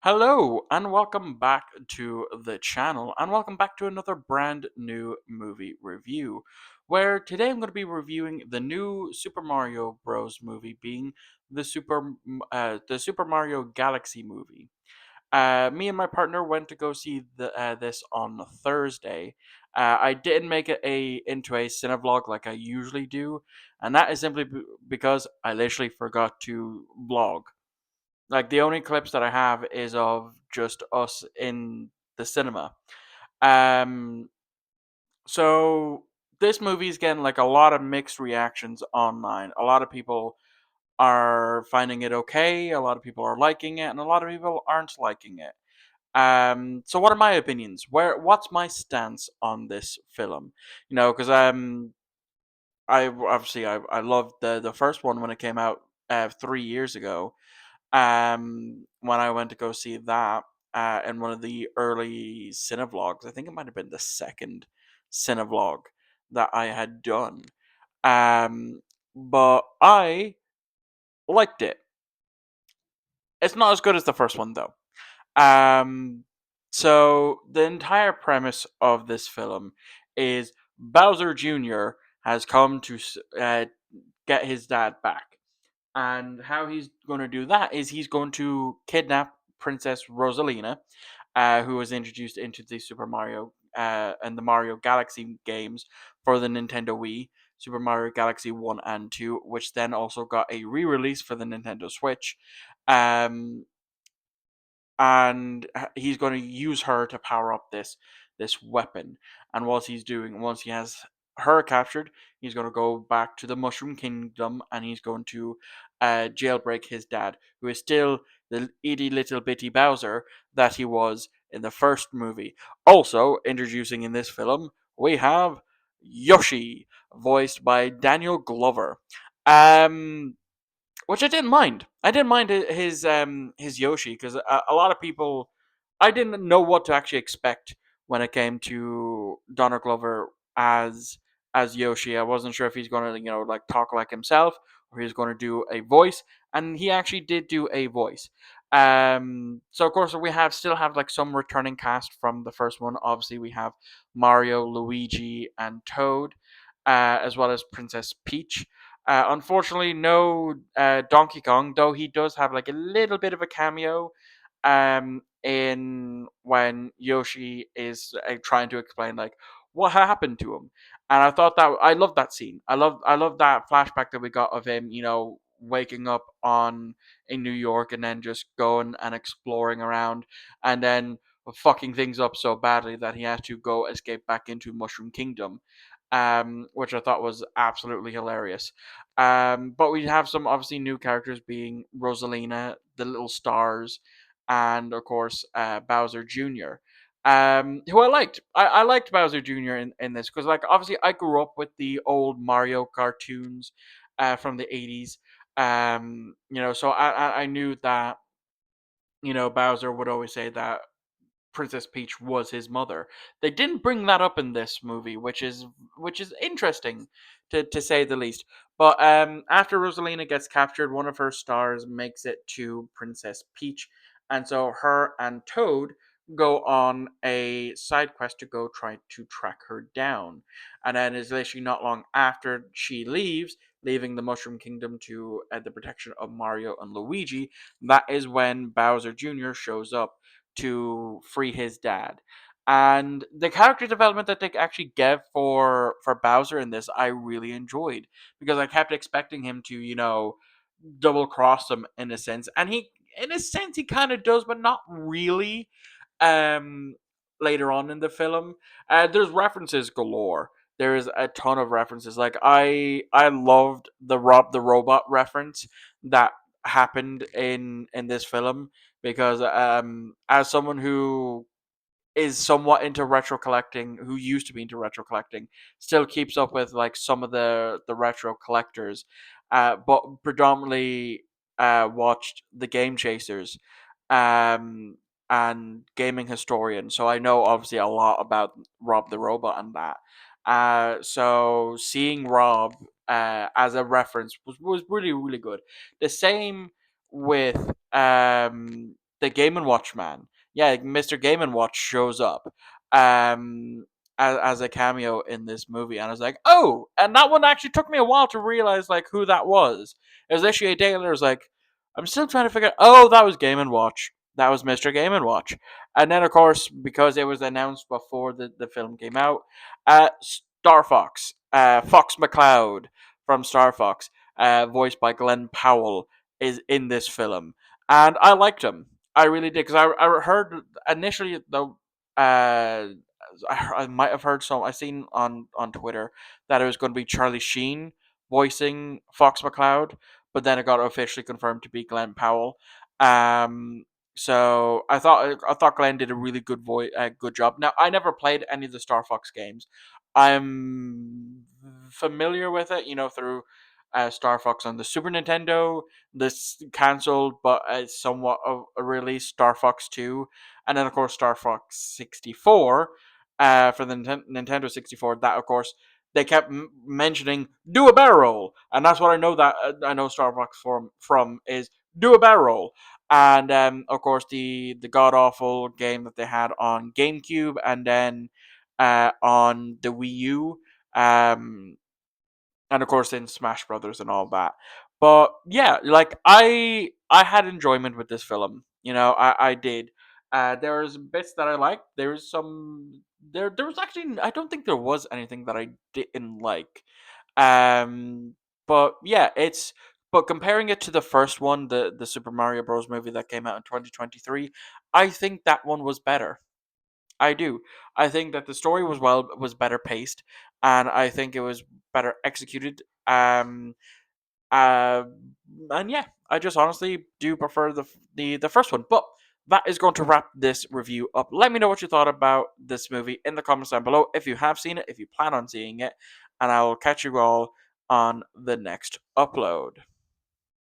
Hello, and welcome back to the channel, and welcome back to another brand new movie review. Where today I'm going to be reviewing the new Super Mario Bros. Movie, being the Super Mario Galaxy movie. Me and my partner went to go see this on Thursday. I didn't make it into a cinevlog like I usually do, and that is simply because I literally forgot to vlog. Like the only clips that I have is of just us in the cinema. Um, so this movie is getting like a lot of mixed reactions online. A lot of people are finding it okay. A lot of people are liking it, and a lot of people aren't liking it. So what are my opinions? What's my stance on this film? Because I loved the first one when it came out 3 years ago, when I went to go see that in one of the early cinevlogs. I think it might have been the second cinevlog that I had done. Um, but I liked it. It's not as good as the first one though. Um, so the entire premise of this film is Bowser Jr. has come to get his dad back. And how he's going to do that is he's going to kidnap Princess Rosalina, who was introduced into the Super Mario and the Mario Galaxy games for the Nintendo Wii, Super Mario Galaxy 1 and 2, which then also got a re release for the Nintendo Switch. Um, and he's going to use her to power up this weapon. And once he has her captured, he's going to go back to the Mushroom Kingdom, and he's going to jailbreak his dad, who is still the itty little bitty Bowser that he was in the first movie. Also introducing in this film, we have Yoshi, voiced by Daniel Glover. Um, which I didn't mind. I didn't mind his Yoshi, because a lot of people, I didn't know what to actually expect when it came to Donald Glover as Yoshi. I wasn't sure if he's going to like talk like himself, or he's going to do a voice, and he actually did do a voice. So of course we still have like some returning cast from the first one. Obviously we have Mario, Luigi, and Toad, as well as Princess Peach. Unfortunately, no Donkey Kong, though he does have like a little bit of a cameo in when Yoshi is trying to explain like what happened to him. And I love that scene. I love that flashback that we got of him, waking up on in New York and then just going and exploring around, and then fucking things up so badly that he had to go escape back into Mushroom Kingdom, which I thought was absolutely hilarious. But we have some obviously new characters, being Rosalina, the little stars, and of course Bowser Jr., who I liked. I liked Bowser Jr. in this, because like obviously I grew up with the old Mario cartoons from the 80s. So I knew that Bowser would always say that Princess Peach was his mother. They didn't bring that up in this movie, which is interesting to say the least. But after Rosalina gets captured, one of her stars makes it to Princess Peach, and so her and Toad go on a side quest to go try to track her down. And then it's literally not long after she leaves, leaving the Mushroom Kingdom to the protection of Mario and Luigi, that is when Bowser Jr. shows up to free his dad. And the character development that they actually gave for Bowser in this, I really enjoyed, because I kept expecting him to, double cross him in a sense, and he kind of does, but not really. Um, Later on in the film, there's references galore. There is a ton of references. Like I loved the Rob the Robot reference that happened in this film, because as someone who is somewhat into retro collecting, who used to be into retro collecting, still keeps up with like some of the retro collectors, but predominantly watched the Game Chasers, um, and Gaming Historian. So I know obviously a lot about Rob the Robot and that. So seeing Rob as a reference was really really good. The same with the Game and Watch man. Yeah, Mr. Game and Watch shows up um as a cameo in this movie, and I was like, oh, and that one actually took me a while to realize like who that was. It was literally a day later. I was like, I'm still trying to figure out. Oh, that was Game and Watch. That was Mr. Game and Watch. And then of course, because it was announced before the film came out, Star Fox, Fox McCloud from Star Fox, voiced by Glenn Powell, is in this film, and I liked him. I really did because I heard initially though. I might have heard some. I seen on Twitter that it was going to be Charlie Sheen voicing Fox McCloud, but then it got officially confirmed to be Glenn Powell. Um, so I thought Glenn did a really good job. Now I never played any of the Star Fox games. I'm familiar with it, through Star Fox on the Super Nintendo, this cancelled but somewhat of a release, Star Fox 2, and then of course Star Fox 64 for the Nintendo 64. That of course they kept mentioning do a barrel roll, and that's what I know that I know Star Fox from is do a barrel roll. And of course the god awful game that they had on GameCube, and then on the Wii U. Um, and of course in Smash Brothers and all that. But yeah, like I had enjoyment with this film. I did. There was bits that I liked. There was some there was actually I don't think there was anything that I didn't like. Um but yeah, it's but comparing it to the first one, the Super Mario Bros movie that came out in 2023, I think that one was better. I do. I think that the story was better paced, and I think it was better executed. Uh, and yeah, I just honestly do prefer the first one. But that is going to wrap this review up. Let me know what you thought about this movie in the comments down below. If you have seen it, if you plan on seeing it, and I will catch you all on the next upload.